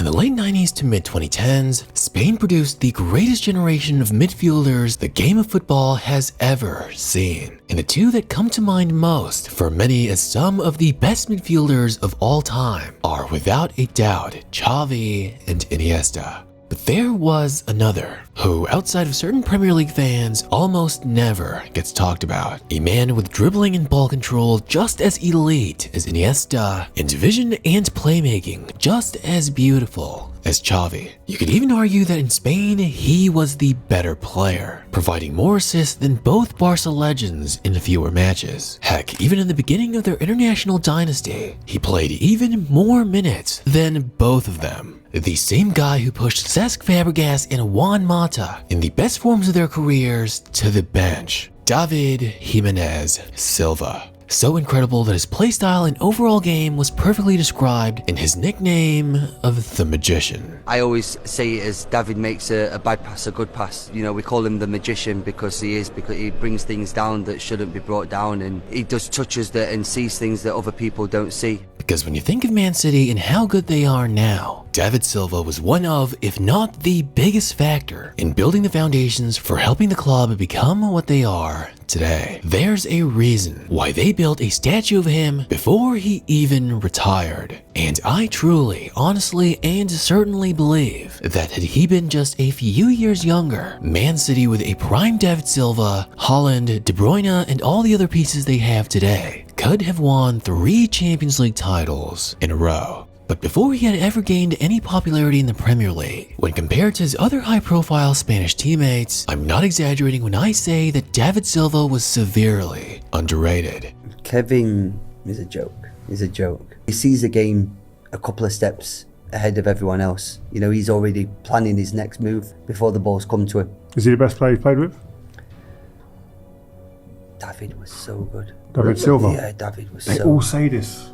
the late 90s to mid-2010s, Spain produced the greatest generation of midfielders the game of football has ever seen. And the two that come to mind most for many as some of the best midfielders of all time are without a doubt Xavi and Iniesta. But there was another, who outside of certain Premier League fans almost never gets talked about. A man with dribbling and ball control just as elite as Iniesta, and vision and playmaking just as beautiful as Xavi. You could even argue that in Spain, he was the better player, providing more assists than both Barca legends in fewer matches. Heck, even in the beginning of their international dynasty, he played even more minutes than both of them. The same guy who pushed Cesc Fabregas and Juan Mata in the best forms of their careers to the bench, David Jimenez Silva. So incredible that his playstyle and overall game was perfectly described in his nickname of the Magician. I always say it as David makes a bad pass a good pass. You know, we call him the Magician because he brings things down that shouldn't be brought down, and he does touches that and sees things that other people don't see. Because when you think of Man City and how good they are now, David Silva was one of, if not the biggest factor in building the foundations for helping the club become what they are today. There's a reason why they built a statue of him before he even retired. And I truly, honestly, and certainly believe that had he been just a few years younger, Man City with a prime David Silva, Haaland, De Bruyne, and all the other pieces they have today could have won 3 Champions League titles in a row. But before he had ever gained any popularity in the Premier League, when compared to his other high-profile Spanish teammates, I'm not exaggerating when I say that David Silva was severely underrated. Kevin is a joke. He's a joke. He sees the game a couple of steps ahead of everyone else. You know, he's already planning his next move before the ball's come to him. Is he the best player you've played with? David was so good. David Silva? Yeah, David was They all say this.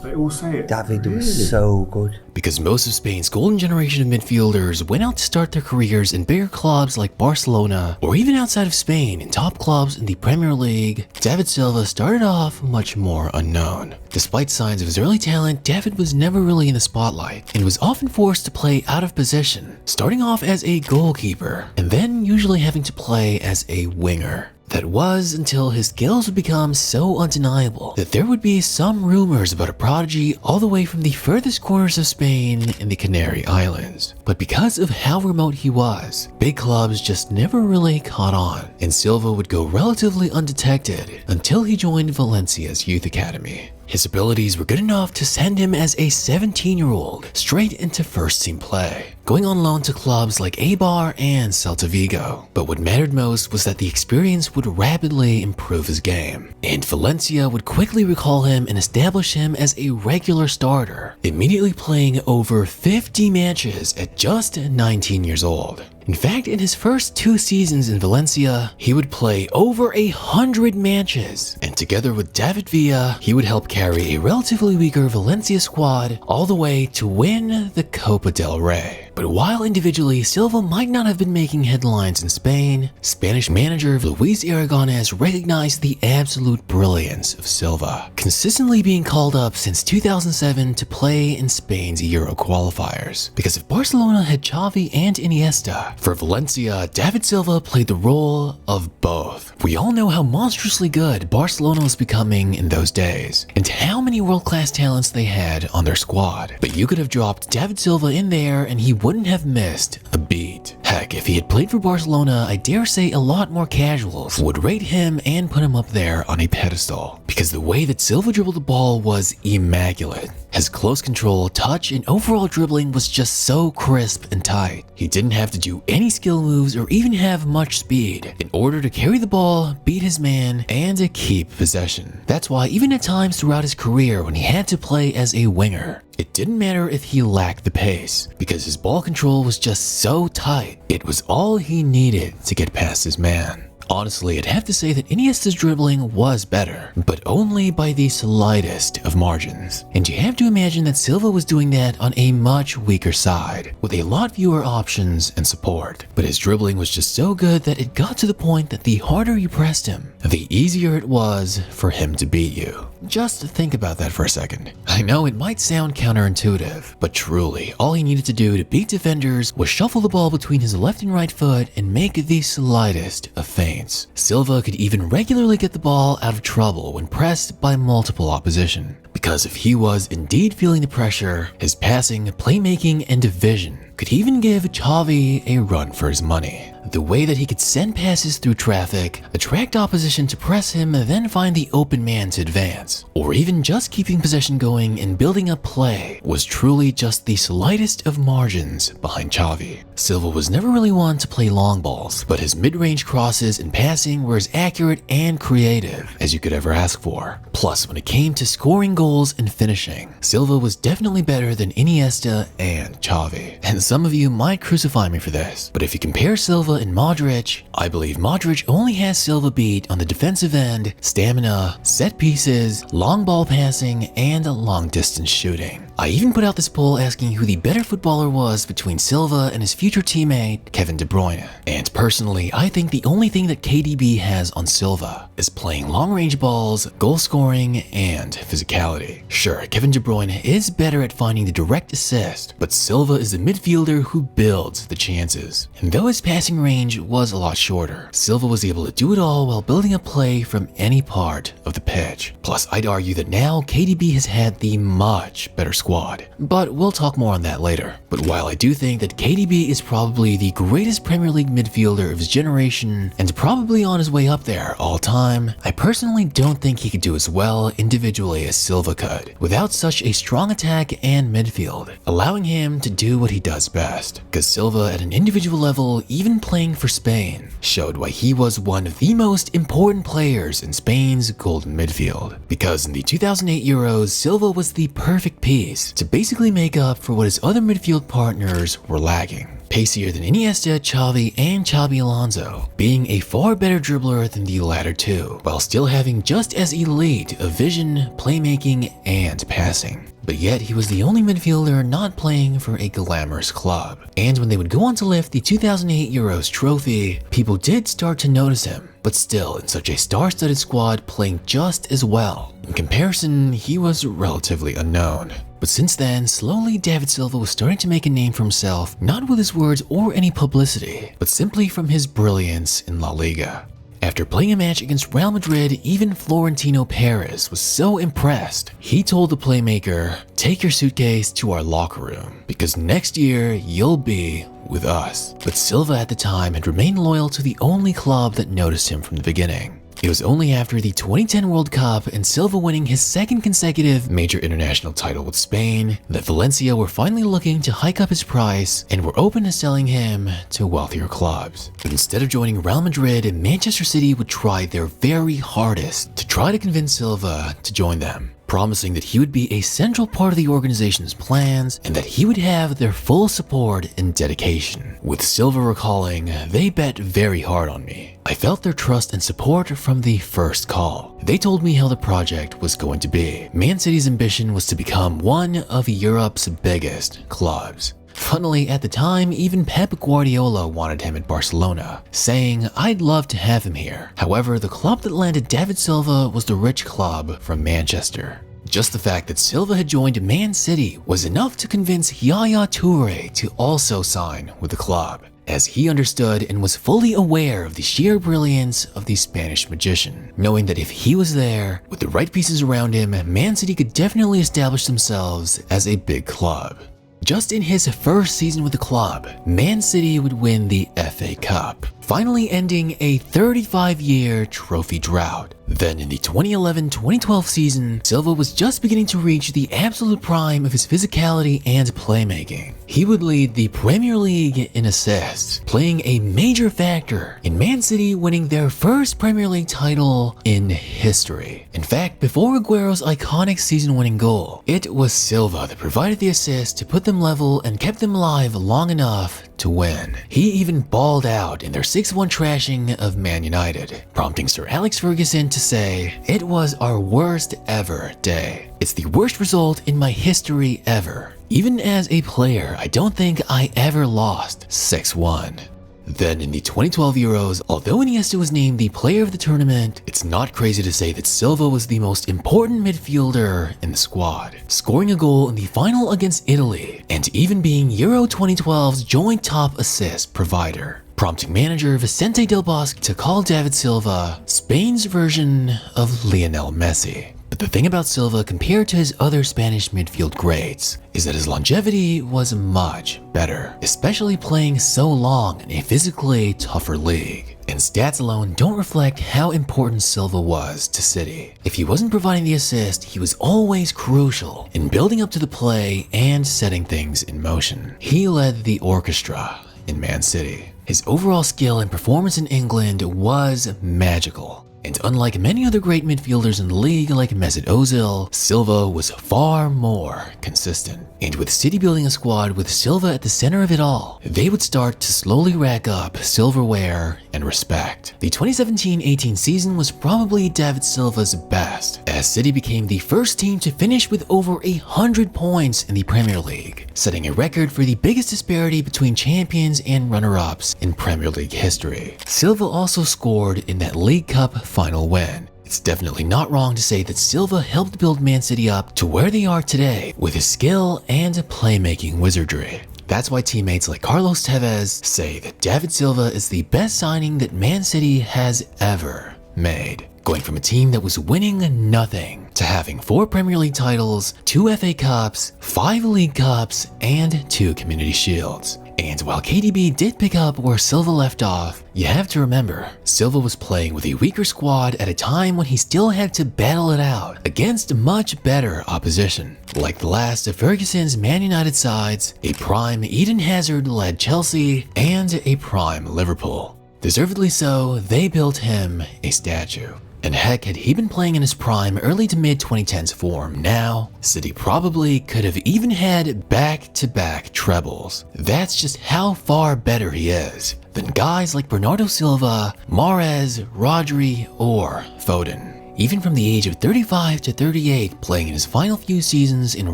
They all say it. David was so good. Because most of Spain's golden generation of midfielders went out to start their careers in bigger clubs like Barcelona, or even outside of Spain in top clubs in the Premier League, David Silva started off much more unknown. Despite signs of his early talent, David was never really in the spotlight and was often forced to play out of position, starting off as a goalkeeper and then usually having to play as a winger. That was until his skills would become so undeniable that there would be some rumors about a prodigy all the way from the furthest corners of Spain and the Canary Islands. But because of how remote he was, big clubs just never really caught on, and Silva would go relatively undetected until he joined Valencia's youth academy. His abilities were good enough to send him as a 17-year-old straight into first-team play, going on loan to clubs like Eibar and Celta Vigo. But what mattered most was that the experience would rapidly improve his game, and Valencia would quickly recall him and establish him as a regular starter, immediately playing over 50 matches at just 19 years old. In fact, in his first 2 seasons in Valencia, he would play over 100 matches, and together with David Villa, he would help carry a relatively weaker Valencia squad all the way to win the Copa del Rey. But while individually Silva might not have been making headlines in Spain, Spanish manager Luis Aragonés recognized the absolute brilliance of Silva, consistently being called up since 2007 to play in Spain's Euro qualifiers. Because if Barcelona had Xavi and Iniesta, for Valencia, David Silva played the role of both. We all know how monstrously good Barcelona was becoming in those days, and how many world-class talents they had on their squad. But you could have dropped David Silva in there and he wouldn't have missed a beat. Heck, if he had played for Barcelona, I dare say a lot more casuals would rate him and put him up there on a pedestal. Because the way that Silva dribbled the ball was immaculate. His close control, touch, and overall dribbling was just so crisp and tight. He didn't have to do any skill moves or even have much speed in order to carry the ball, beat his man, and to keep possession. That's why even at times throughout his career when he had to play as a winger, it didn't matter if he lacked the pace, because his ball control was just so tight. It was all he needed to get past his man. Honestly, I'd have to say that Iniesta's dribbling was better, but only by the slightest of margins. And you have to imagine that Silva was doing that on a much weaker side, with a lot fewer options and support. But his dribbling was just so good that it got to the point that the harder you pressed him, the easier it was for him to beat you. Just think about that for a second. I know it might sound counterintuitive, but truly, all he needed to do to beat defenders was shuffle the ball between his left and right foot and make the slightest of feints. Silva could even regularly get the ball out of trouble when pressed by multiple opposition. Because if he was indeed feeling the pressure, his passing, playmaking, and vision could even give Xavi a run for his money. The way that he could send passes through traffic, attract opposition to press him, then find the open man to advance, or even just keeping possession going and building up play was truly just the slightest of margins behind Xavi. Silva was never really one to play long balls, but his mid-range crosses and passing were as accurate and creative as you could ever ask for. Plus, when it came to scoring goals and finishing, Silva was definitely better than Iniesta and Xavi. And some of you might crucify me for this, but if you compare Silva and Modric, I believe Modric only has Silva beat on the defensive end, stamina, set pieces, long ball passing, and long distance shooting. I even put out this poll asking who the better footballer was between Silva and his future teammate, Kevin De Bruyne. And personally, I think the only thing that KDB has on Silva is playing long-range balls, goal scoring, and physicality. Sure, Kevin De Bruyne is better at finding the direct assist, but Silva is the midfielder who builds the chances. And though his passing range was a lot shorter, Silva was able to do it all while building a play from any part of the pitch. Plus, I'd argue that now KDB has had the much better squad, but we'll talk more on that later. But while I do think that KDB is probably the greatest Premier League midfielder of his generation and probably on his way up there all time, I personally don't think he could do as well individually as Silva could, without such a strong attack and midfield, allowing him to do what he does best. Because Silva at an individual level, even playing for Spain, showed why he was one of the most important players in Spain's golden midfield. Because in the 2008 Euros, Silva was the perfect piece to basically make up for what his other midfield partners were lacking. Pacier than Iniesta, Xavi, and Xabi Alonso, being a far better dribbler than the latter two, while still having just as elite of vision, playmaking, and passing. But yet he was the only midfielder not playing for a glamorous club. And when they would go on to lift the 2008 Euros trophy, people did start to notice him, but still in such a star-studded squad playing just as well. In comparison, he was relatively unknown. But since then, slowly David Silva was starting to make a name for himself, not with his words or any publicity, but simply from his brilliance in La Liga. After playing a match against Real Madrid, even Florentino Perez was so impressed, he told the playmaker, "Take your suitcase to our locker room, because next year you'll be with us." But Silva at the time had remained loyal to the only club that noticed him from the beginning. It was only after the 2010 World Cup and Silva winning his second consecutive major international title with Spain that Valencia were finally looking to hike up his price and were open to selling him to wealthier clubs. But instead of joining Real Madrid, Manchester City would try their very hardest to try to convince Silva to join them, promising that he would be a central part of the organization's plans and that he would have their full support and dedication. With Silva recalling, "They bet very hard on me. I felt their trust and support from the first call. They told me how the project was going to be. Man City's ambition was to become one of Europe's biggest clubs." Funnily, at the time, even Pep Guardiola wanted him at Barcelona, saying, "I'd love to have him here." However, the club that landed David Silva was the rich club from Manchester. Just the fact that Silva had joined Man City was enough to convince Yaya Toure to also sign with the club, as he understood and was fully aware of the sheer brilliance of the Spanish magician, knowing that if he was there, with the right pieces around him, Man City could definitely establish themselves as a big club. Just in his first season with the club, Man City would win the FA Cup, finally ending a 35-year trophy drought. Then in the 2011-2012 season, Silva was just beginning to reach the absolute prime of his physicality and playmaking. He would lead the Premier League in assists, playing a major factor in Man City winning their first Premier League title in history. In fact, before Aguero's iconic season-winning goal, it was Silva that provided the assist to put them level and kept them alive long enough to win. He even balled out in their 6-1 trashing of Man United, prompting Sir Alex Ferguson to say, "It was our worst ever day. It's the worst result in my history ever. Even as a player, I don't think I ever lost 6-1. Then in the 2012 Euros, although Iniesta was named the player of the tournament, it's not crazy to say that Silva was the most important midfielder in the squad, scoring a goal in the final against Italy, and even being Euro 2012's joint top assist provider, prompting manager Vicente Del Bosque to call David Silva Spain's version of Lionel Messi. But the thing about Silva compared to his other Spanish midfield greats is that his longevity was much better, especially playing so long in a physically tougher league. And stats alone don't reflect how important Silva was to City. If he wasn't providing the assist, he was always crucial in building up to the play and setting things in motion. He led the orchestra in Man City. His overall skill and performance in England was magical. And unlike many other great midfielders in the league like Mesut Ozil, Silva was far more consistent. And with City building a squad with Silva at the center of it all, they would start to slowly rack up silverware and respect. The 2017-18 season was probably David Silva's best, as City became the first team to finish with over 100 points in the Premier League, setting a record for the biggest disparity between champions and runner-ups in Premier League history. Silva also scored in that League Cup final win. It's definitely not wrong to say that Silva helped build Man City up to where they are today with his skill and playmaking wizardry. That's why teammates like Carlos Tevez say that David Silva is the best signing that Man City has ever made. Going from a team that was winning nothing to having 4 Premier League titles, 2 FA Cups, 5 League Cups, and 2 Community Shields. And while KDB did pick up where Silva left off, you have to remember, Silva was playing with a weaker squad at a time when he still had to battle it out against much better opposition, like the last of Ferguson's Man United sides, a prime Eden Hazard-led Chelsea, and a prime Liverpool. Deservedly so, they built him a statue. And heck, had he been playing in his prime early to mid 2010s form now, City probably could have even had back-to-back trebles. That's just how far better he is than guys like Bernardo Silva, Mahrez, Rodri, or Foden. Even from the age of 35 to 38, playing in his final few seasons in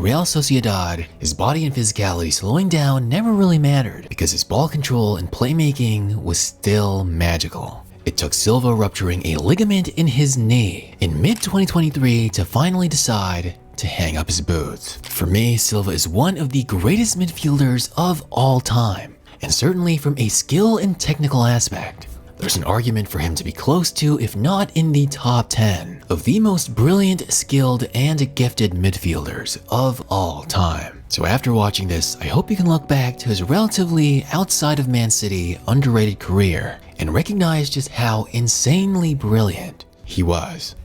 Real Sociedad, his body and physicality slowing down never really mattered because his ball control and playmaking was still magical. It took Silva rupturing a ligament in his knee in mid-2023 to finally decide to hang up his boots. For me, Silva is one of the greatest midfielders of all time, and certainly from a skill and technical aspect, there's an argument for him to be close to, if not in the top 10, of the most brilliant, skilled, and gifted midfielders of all time. So after watching this, I hope you can look back to his relatively outside of Man City underrated career and recognize just how insanely brilliant he was.